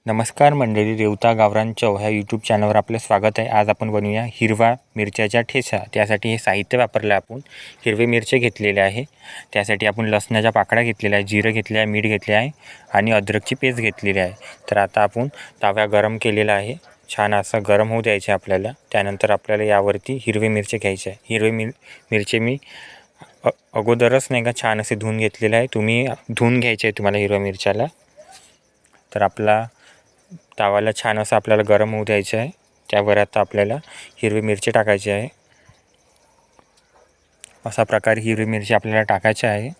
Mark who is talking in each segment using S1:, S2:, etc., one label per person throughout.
S1: नमस्कार मंडळी, रेवता गावरान चव ह्या यूट्यूब चॅनलवर आपलं स्वागत आहे. आज आपण बनवूया हिरवा मिरच्याच्या ठेचा. त्यासाठी हे साहित्य वापरलं आपण हिरवे मिरचे घेतलेले आहे. त्यासाठी आपण लसणाच्या पाकळ्या घेतलेल्या आहे, जिरं घेतले आहे, मीठ घेतले आहे आणि अद्रकची पेस्ट घेतलेली आहे. तर आता आपण तवा गरम केलेला आहे, छान असं गरम होऊ द्यायचे आपल्याला. त्यानंतर आपल्याला यावरती हिरवे मिरचे घ्यायचे आहे. हिरवे मिरचे मी अगोदरच नाही का छान असे धुवून घेतलेले आहे. तुम्ही धुवून घ्यायचे आहे तुम्हाला हिरव्या मिरच्याला. तर आपला तवाला छान असं आपल्याला गरम होऊ द्यायचं आहे. त्यावर आता आपल्याला हिरवी मिरची टाकायची आहे. अशा प्रकारे हिरवी मिरची आपल्याला टाकायची आहे.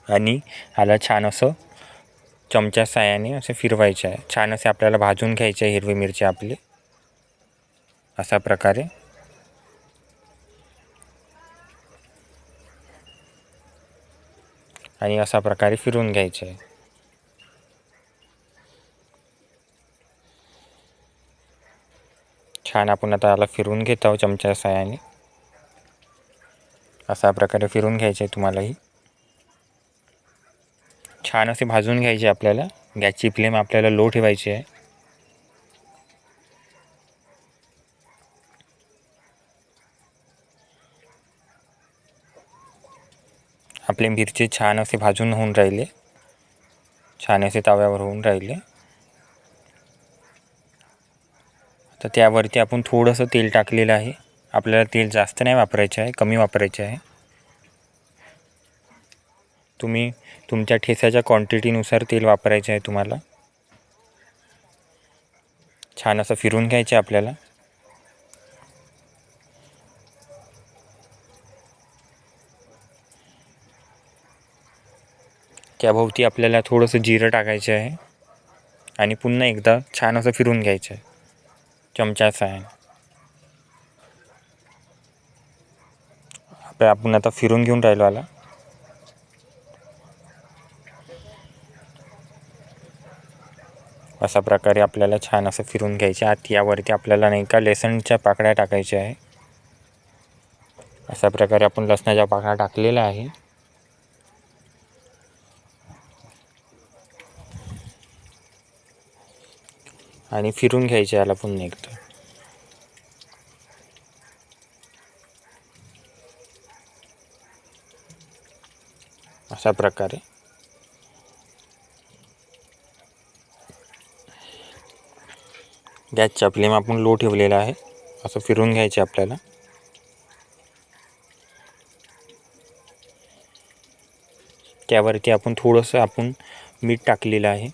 S1: आणि ह्याला छान असं चमच्या साहाय्याने असे फिरवायचे आहे. छान असे आपल्याला भाजून घ्यायचे आहे हिरवी मिरची आपली अशा प्रकारे. आणि अशा प्रकारे फिरवून घ्यायचे आहे. छान आपण आता याला फिरवून घेत आहोत चमच्या साहाय्याने. अशा प्रकारे फिरवून घ्यायचे आहे तुम्हालाही. छान असे भाजून घ्यायचे आपल्याला. गॅसची फ्लेम आपल्याला लो ठेवायची आहे. आपले मिरची छान असे भाजून होऊन राहिले, छान असे तव्यावर होऊन राहिले. तर त्यावरती आपण थोडंसं तेल टाकलेलं आहे. आपल्याला तेल जास्त नाही वापरायचे आहे, कमी वापरायचे आहे. तुम्ही तुमच्या ठेचाच्या क्वांटिटीनुसार तेल वापरायचे आहे तुम्हाला. छान असं फिरून घ्यायचे आपल्याला. त्याभोवती आपल्याला थोडंसं जिरं टाकायचं आहे आणि पुन्हा एकदा छान असं फिरून घ्यायचं आहे चमच्या साहाय्याने. आपण आता फिरून घेऊन राहिलो आला. अशा प्रकारे आपल्याला छान असं फिरून घ्यायचे. आत यावरती आपल्याला नाही का लसणच्या पाकळ्या टाकायच्या आहे. अशा प्रकारे आपण लसणाच्या पाकळ्या टाकलेल्या आहे. आणि फिरून घ्यायचे याला पुन्हा एकदा. अशा प्रकारे गॅसचा फ्लेम आपण लो ठेवलेला आहे. असं फिरून घ्यायचे आपल्याला. त्यावरती आपण थोडंसं मीठ टाकलेलं आहे.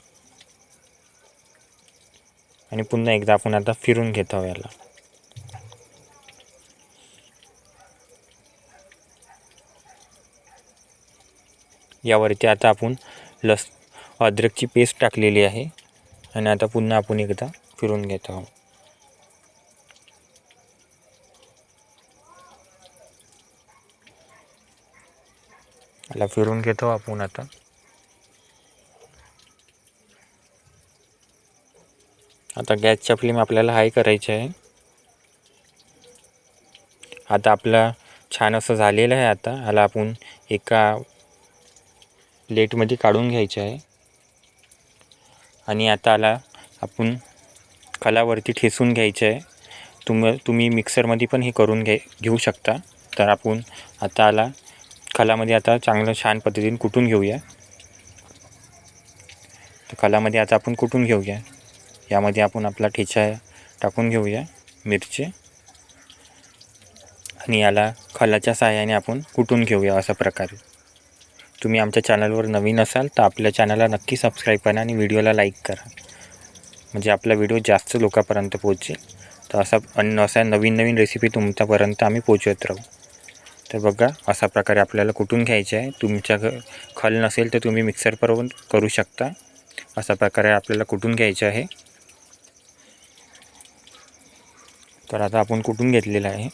S1: आणि पुन्हा एकदा आपण आता फिरून घेत आहोत याला. यावरती आता आपण अद्रकची पेस्ट टाकलेली आहे. आणि आता पुन्हा आपण एकदा फिरून घेत आहोत. याला फिरून घेतो आपण आता. आता गॅसचा फ्लेम आपल्याला हाय करायचा आहे. आता आपला छान असं झालेलं आहे. आता याला आपण एका प्लेटमध्ये काढून घ्यायचे आहे. आणि आता याला आपण खलावरती ठेचून घ्यायचं आहे. तुम्ही मिक्सरमध्ये पण हे करून घेऊ शकता. तर आपण आता याला खलामध्ये आता चांगलं छान पद्धतीने कुटून घेऊया. तर खलामध्ये आता आपण कुटून घेऊया. यामध्ये आपण आपला ठेचा टाकून घेऊया मिरची. आणि याला खलाच्या साहाय्याने आपण कुटून घेऊया अशा प्रकारे. तुम्ही आमच्या चॅनलवर नवीन असाल तर आपल्या चॅनलला नक्की सबस्क्राईब करा आणि व्हिडिओला लाईक करा, म्हणजे आपला व्हिडिओ जास्त लोकांपर्यंत पोहोचेल. तर अशा नवीन रेसिपी तुमच्यापर्यंत आम्ही पोचवत राहू. तर बघा, अशा प्रकारे आपल्याला कुटून घ्यायचे आहे. तुमच्या खल नसेल तर तुम्ही मिक्सरवर पण करू शकता. अशा प्रकारे आपल्याला कुटून घ्यायचे आहे. तर आता आपण कुटून घेतलेलं आहे.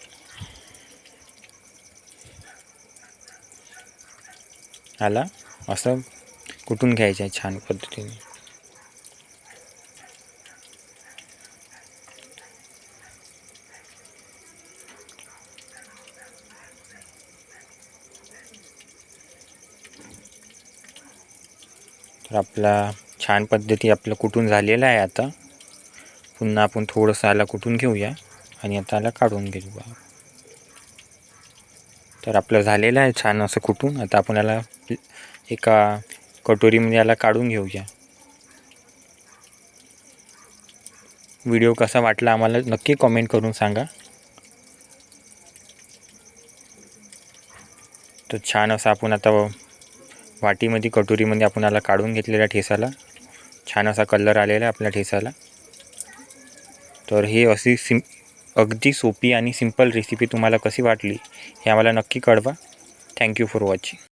S1: याला असं कुटून घ्यायचं आहे छान पद्धतीने. तर आपला छान पद्धती आपलं कुटून झालेलं आहे. आता पुन्हा आपण थोडंसं आला कुटून घेऊया आणि आता आला काढून घेऊ. तर आपलं झालेलं आहे छान असं कुटून. आता आपण याला एका कटोरीमध्ये याला काढून घेऊया. व्हिडिओ कसा वाटला आम्हाला नक्की कॉमेंट करून सांगा. तर छान असं आपण आता वाटीमध्ये कटोरीमध्ये आपण याला काढून घेतलेल्या ठेसाला छान असा कलर आलेला आहे आपल्या ठेसाला. तर हे अशी अगदी सोपी आणि सिंपल रेसिपी तुम्हाला कशी वाटली हे आम्हाला नक्की कळवा. Thank you for watching.